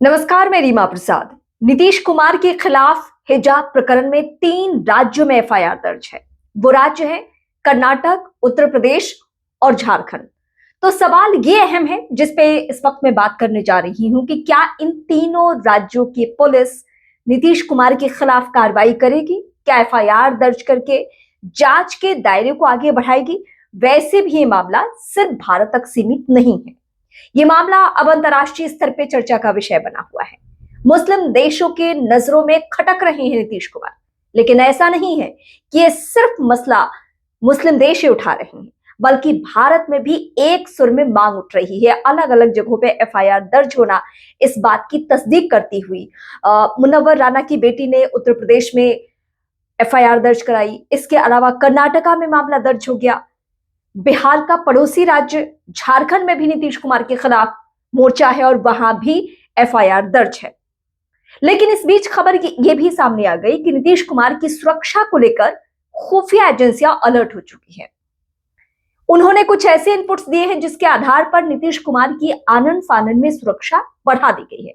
नमस्कार, मैं रीमा प्रसाद। नीतीश कुमार के खिलाफ हिजाब प्रकरण में 3 राज्यों में एफआईआर दर्ज है। वो राज्य है कर्नाटक, उत्तर प्रदेश और झारखंड। तो सवाल ये अहम है जिस पे इस वक्त मैं बात करने जा रही हूं कि क्या इन तीनों राज्यों की पुलिस नीतीश कुमार के खिलाफ कार्रवाई करेगी? क्या एफआईआर दर्ज करके जांच के दायरे को आगे बढ़ाएगी? वैसे भी ये मामला सिर्फ भारत तक सीमित नहीं है। ये मामला अब अंतर्राष्ट्रीय स्तर पे चर्चा का विषय बना हुआ है। मुस्लिम देशों के नजरों में खटक रहे हैं नीतीश कुमार। लेकिन ऐसा नहीं है कि ये सिर्फ मसला मुस्लिम देश ही उठा रहे हैं, बल्कि भारत में भी एक सुर में मांग उठ रही है। अलग अलग जगहों पे एफआईआर दर्ज होना इस बात की तस्दीक करती हुई मुनव्वर राना की बेटी ने उत्तर प्रदेश में एफआईआर दर्ज कराई। इसके अलावा कर्नाटका में मामला दर्ज हो गया। बिहार का पड़ोसी राज्य झारखंड में भी नीतीश कुमार के खिलाफ मोर्चा है और वहां भी एफआईआर दर्ज है। लेकिन इस बीच खबर यह भी सामने आ गई कि नीतीश कुमार की सुरक्षा को लेकर खुफिया एजेंसियां अलर्ट हो चुकी है। उन्होंने कुछ ऐसे इनपुट्स दिए हैं जिसके आधार पर नीतीश कुमार की आनन फानन में सुरक्षा बढ़ा दी गई है।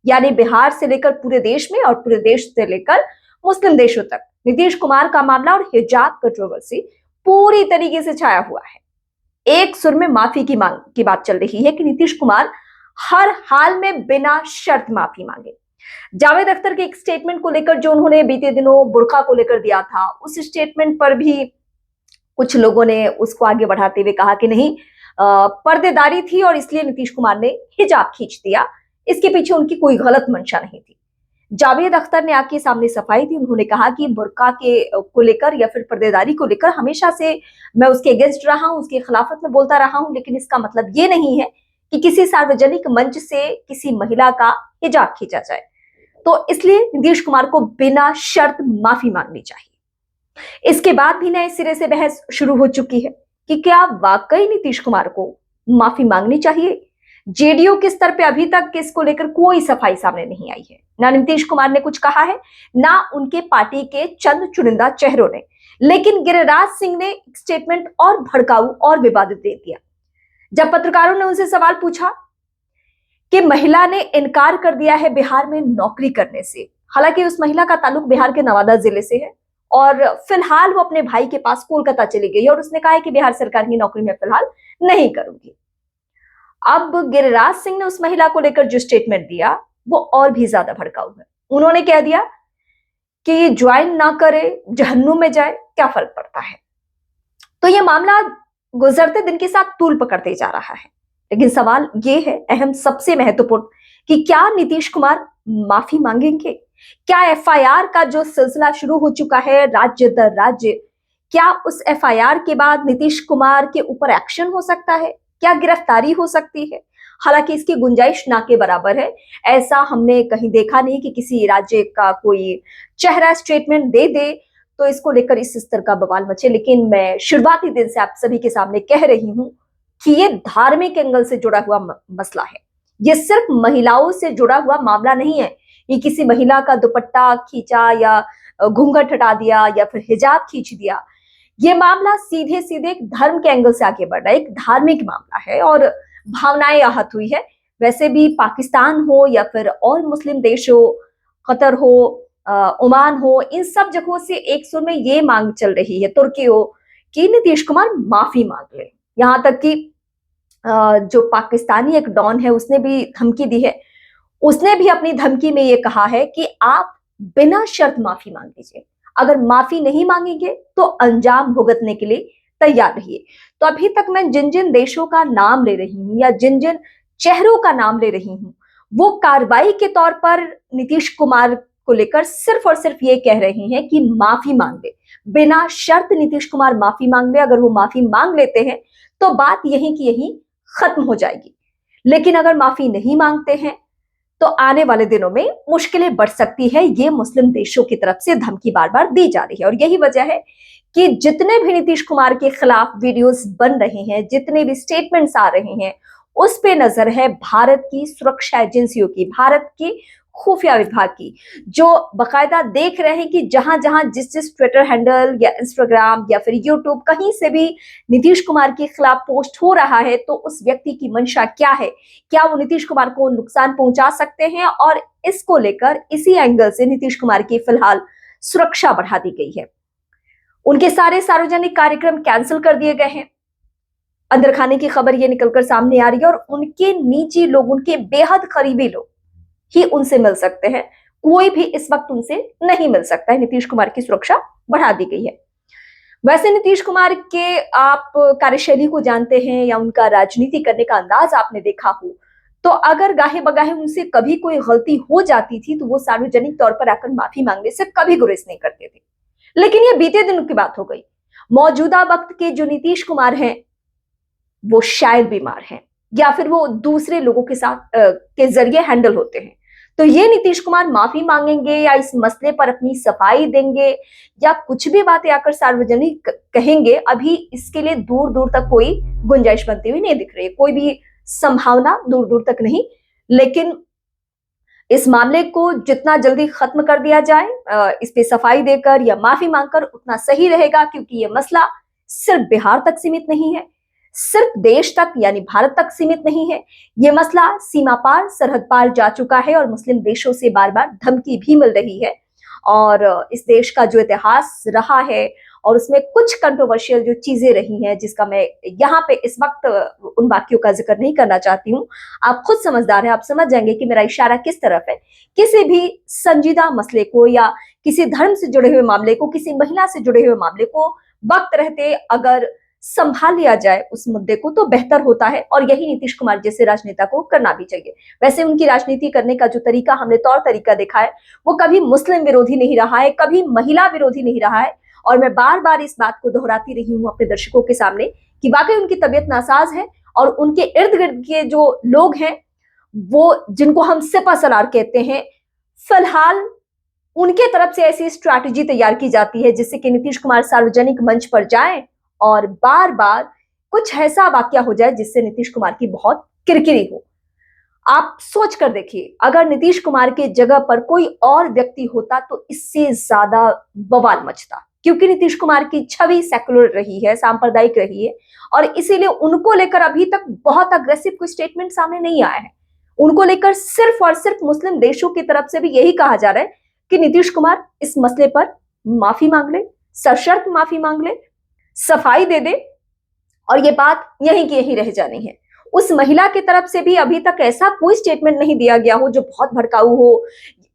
यानी बिहार से लेकर पूरे देश में और पूरे देश से लेकर मुस्लिम देशों तक नीतीश कुमार का मामला और हिजाब कंट्रोवर्सी पूरी तरीके से छाया हुआ है। एक सुर में माफी की मांग की बात चल रही है कि नीतीश कुमार हर हाल में बिना शर्त माफी मांगे। जावेद अख्तर के एक स्टेटमेंट को लेकर जो उन्होंने बीते दिनों बुर्का को लेकर दिया था, उस स्टेटमेंट पर भी कुछ लोगों ने उसको आगे बढ़ाते हुए कहा कि नहीं, पर्देदारी थी और इसलिए नीतीश कुमार ने हिजाब खींच दिया। इसके पीछे उनकी कोई गलत मंशा नहीं थी। जावेद अख्तर ने आके सामने सफाई दी। उन्होंने कहा कि बुर्का के को लेकर या फिर पर्देदारी को लेकर हमेशा से मैं उसके अगेंस्ट रहा हूं, उसके खिलाफत में बोलता रहा हूं, लेकिन इसका मतलब ये नहीं है कि किसी सार्वजनिक मंच से किसी महिला का हिजाब खींचा जाए। तो इसलिए नीतीश कुमार को बिना शर्त माफी मांगनी चाहिए। इसके बाद भी नए सिरे से बहस शुरू हो चुकी है कि क्या वाकई नीतीश कुमार को माफी मांगनी चाहिए। जेडीयू के स्तर पे अभी तक इसको लेकर कोई सफाई सामने नहीं आई है। ना नीतीश कुमार ने कुछ कहा है, ना उनके पार्टी के चंद चुनिंदा चेहरों ने। लेकिन गिरिराज सिंह ने स्टेटमेंट और भड़काऊ और विवादित दे दिया जब पत्रकारों ने उनसे सवाल पूछा कि महिला ने इनकार कर दिया है बिहार में नौकरी करने से। हालांकि उस महिला का ताल्लुक बिहार के नवादा जिले से है और फिलहाल वो अपने भाई के पास कोलकाता चली गई और उसने कहा है कि बिहार सरकार की नौकरी में फिलहाल नहीं करूंगी। अब गिरिराज सिंह ने उस महिला को लेकर जो स्टेटमेंट दिया वो और भी ज्यादा भड़काऊ है। उन्होंने कह दिया कि ये ज्वाइन ना करे, जहन्नुम में जाए, क्या फर्क पड़ता है। तो ये मामला गुजरते दिन के साथ तूल पकड़ते जा रहा है। लेकिन सवाल ये है, अहम, सबसे महत्वपूर्ण, कि क्या नीतीश कुमार माफी मांगेंगे? क्या एफआईआर का जो सिलसिला शुरू हो चुका है राज्य दर राज्य, क्या उस एफआईआर के बाद नीतीश कुमार के ऊपर एक्शन हो सकता है? क्या गिरफ्तारी हो सकती है? हालांकि इसकी गुंजाइश ना के बराबर है। ऐसा हमने कहीं देखा नहीं कि किसी राज्य का कोई चेहरा स्टेटमेंट दे दे तो इसको लेकर इस स्तर का बवाल मचे। लेकिन मैं शुरुआती दिन से आप सभी के सामने कह रही हूं कि ये धार्मिक एंगल से जुड़ा हुआ मसला है। ये सिर्फ महिलाओं से जुड़ा हुआ मामला नहीं है। ये किसी महिला का दुपट्टा खींचा या घूंघट हटा दिया या फिर हिजाब खींच दिया, ये मामला सीधे सीधे एक धर्म के एंगल से आगे बढ़ रहा है। एक धार्मिक मामला है और भावनाएं आहत हुई है। वैसे भी पाकिस्तान हो या फिर और मुस्लिम देश हो, कतर हो, ओमान हो, इन सब जगहों से एक सुर में ये मांग चल रही है, तुर्की हो, कि नीतीश कुमार माफी मांग ले। यहां तक कि जो पाकिस्तानी एक डॉन है उसने भी धमकी दी है। उसने भी अपनी धमकी में ये कहा है कि आप बिना शर्त माफी मांग लीजिए। अगर माफी नहीं मांगेंगे तो अंजाम भुगतने के लिए तैयार रहिए। तो अभी तक मैं जिन जिन देशों का नाम ले रही हूं या जिन जिन चेहरों का नाम ले रही हूं, वो कार्रवाई के तौर पर नीतीश कुमार को लेकर सिर्फ और सिर्फ ये कह रहे हैं कि माफी मांग ले, बिना शर्त नीतीश कुमार माफी मांग ले। अगर वो माफी मांग लेते हैं तो बात यहीं की यहीं खत्म हो जाएगी। लेकिन अगर माफी नहीं मांगते हैं तो आने वाले दिनों में मुश्किलें बढ़ सकती है। ये मुस्लिम देशों की तरफ से धमकी बार बार दी जा रही है और यही वजह है कि जितने भी नीतीश कुमार के खिलाफ वीडियोस बन रहे हैं, जितने भी स्टेटमेंट्स आ रहे हैं, उस पे नजर है भारत की सुरक्षा एजेंसियों की, भारत की खुफिया विभाग की, जो बकायदा देख रहे हैं कि जहां जहां जिस जिस ट्विटर हैंडल या इंस्टाग्राम या फिर यूट्यूब कहीं से भी नीतीश कुमार के खिलाफ पोस्ट हो रहा है, तो उस व्यक्ति की मंशा क्या है, क्या वो नीतीश कुमार को नुकसान पहुंचा सकते हैं। और इसको लेकर इसी एंगल से नीतीश कुमार की फिलहाल सुरक्षा बढ़ा दी गई है। उनके सारे सार्वजनिक कार्यक्रम कैंसिल कर दिए गए हैं। अंदर खाने की खबर ये निकलकर सामने आ रही है और उनके निजी लोग, उनके बेहद करीबी लोग ही उनसे मिल सकते हैं। कोई भी इस वक्त उनसे नहीं मिल सकता है। नीतीश कुमार की सुरक्षा बढ़ा दी गई है। वैसे नीतीश कुमार के आप कार्यशैली को जानते हैं या उनका राजनीति करने का अंदाज आपने देखा हो, तो अगर गाहे बगाहे उनसे कभी कोई गलती हो जाती थी तो वो सार्वजनिक तौर पर आकर माफी मांगने से कभी गुरेज नहीं करते थे। लेकिन ये बीते दिनों की बात हो गई। मौजूदा वक्त के जो नीतीश कुमार हैं वो शायद बीमार हैं या फिर वो दूसरे लोगों के साथ के जरिए हैंडल होते हैं। तो ये नीतीश कुमार माफी मांगेंगे या इस मसले पर अपनी सफाई देंगे या कुछ भी बातें आकर सार्वजनिक कहेंगे, अभी इसके लिए दूर दूर तक कोई गुंजाइश बनती हुई नहीं दिख रही है, कोई भी संभावना दूर दूर तक नहीं। लेकिन इस मामले को जितना जल्दी खत्म कर दिया जाए, इस पे सफाई देकर या माफी मांगकर, उतना सही रहेगा, क्योंकि ये मसला सिर्फ बिहार तक सीमित नहीं है, सिर्फ देश तक यानी भारत तक सीमित नहीं है। ये मसला सीमा पार, सरहद पार जा चुका है और मुस्लिम देशों से बार बार धमकी भी मिल रही है। और इस देश का जो इतिहास रहा है और उसमें कुछ कंट्रोवर्शियल जो चीजें रही हैं, जिसका मैं यहाँ पे इस वक्त उन वाक्यों का जिक्र नहीं करना चाहती हूँ। आप खुद समझदार हैं, आप समझ जाएंगे कि मेरा इशारा किस तरफ है। किसी भी संजीदा मसले को या किसी धर्म से जुड़े हुए मामले को, किसी महिला से जुड़े हुए मामले को वक्त रहते अगर संभाल लिया जाए उस मुद्दे को, तो बेहतर होता है। और यही नीतीश कुमार जैसे राजनेता को करना भी चाहिए। वैसे उनकी राजनीति करने का जो तरीका हमने तौर तरीका देखा है, वो कभी मुस्लिम विरोधी नहीं रहा है, कभी महिला विरोधी नहीं रहा है। और मैं बार बार इस बात को दोहराती रही हूं अपने दर्शकों के सामने कि वाकई उनकी तबीयत नासाज है और उनके इर्द गिर्द के जो लोग हैं, वो जिनको हम सिपा सलार कहते हैं, फिलहाल उनके तरफ से ऐसी स्ट्रैटेजी तैयार की जाती है जिससे कि नीतीश कुमार सार्वजनिक मंच पर जाएं और बार बार कुछ ऐसा वाकया हो जाए जिससे नीतीश कुमार की बहुत किरकिरी हो। आप सोच कर देखिए, अगर नीतीश कुमार के जगह पर कोई और व्यक्ति होता तो इससे ज्यादा बवाल मचता, क्योंकि नीतीश कुमार की छवि सेकुलर रही है, सांप्रदायिक रही है और इसीलिए उनको लेकर अभी तक बहुत अग्रेसिव कोई स्टेटमेंट सामने नहीं आया है। उनको लेकर सिर्फ और सिर्फ मुस्लिम देशों की तरफ से भी यही कहा जा रहा है कि नीतीश कुमार इस मसले पर माफी मांग ले, सशर्त माफी मांग ले, सफाई दे दे और ये बात यहीं की यहीं रह जानी है। उस महिला की तरफ से भी अभी तक ऐसा कोई स्टेटमेंट नहीं दिया गया हो जो बहुत भड़काऊ हो।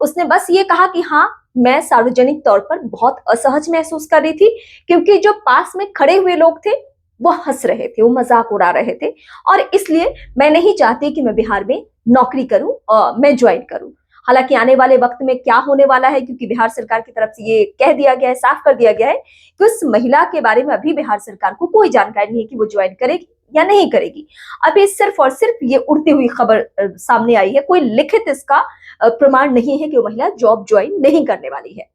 उसने बस ये कहा कि हाँ, मैं सार्वजनिक तौर पर बहुत असहज महसूस कर रही थी, क्योंकि जो पास में खड़े हुए लोग थे वो हंस रहे थे, वो मजाक उड़ा रहे थे और इसलिए मैं नहीं चाहती कि मैं बिहार में नौकरी करूं, मैं ज्वाइन करूं। हालांकि आने वाले वक्त में क्या होने वाला है, क्योंकि बिहार सरकार की तरफ से ये कह दिया गया है, साफ कर दिया गया है कि उस महिला के बारे में अभी बिहार सरकार को कोई जानकारी नहीं है कि वो ज्वाइन करेगी या नहीं करेगी। अभी सिर्फ और सिर्फ ये उड़ती हुई खबर सामने आई है, कोई लिखित इसका प्रमाण नहीं है कि वो महिला जॉब ज्वाइन नहीं करने वाली है।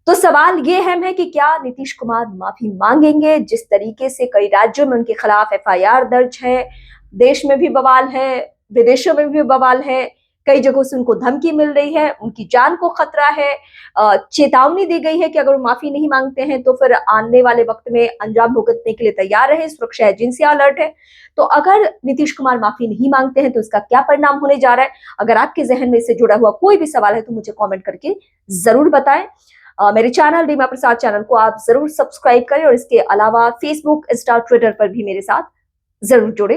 तो सवाल ये है कि क्या नीतीश कुमार माफी मांगेंगे? जिस तरीके से कई राज्यों में उनके खिलाफ एफआईआर दर्ज है, देश में भी बवाल है, विदेशों में भी बवाल है, कई जगहों से उनको धमकी मिल रही है, उनकी जान को खतरा है, चेतावनी दी गई है कि अगर वो माफी नहीं मांगते हैं तो फिर आने वाले वक्त में अंजाम भुगतने के लिए तैयार रहे, सुरक्षा एजेंसियां अलर्ट है। तो अगर नीतीश कुमार माफी नहीं मांगते हैं तो इसका क्या परिणाम होने जा रहा है? अगर आपके जहन में इससे जुड़ा हुआ कोई भी सवाल है तो मुझे कॉमेंट करके जरूर बताएं। मेरे चैनल रीमा प्रसाद चैनल को आप जरूर सब्सक्राइब करें और इसके अलावा फेसबुक, इंस्टा, ट्विटर पर भी मेरे साथ जरूर जुड़े।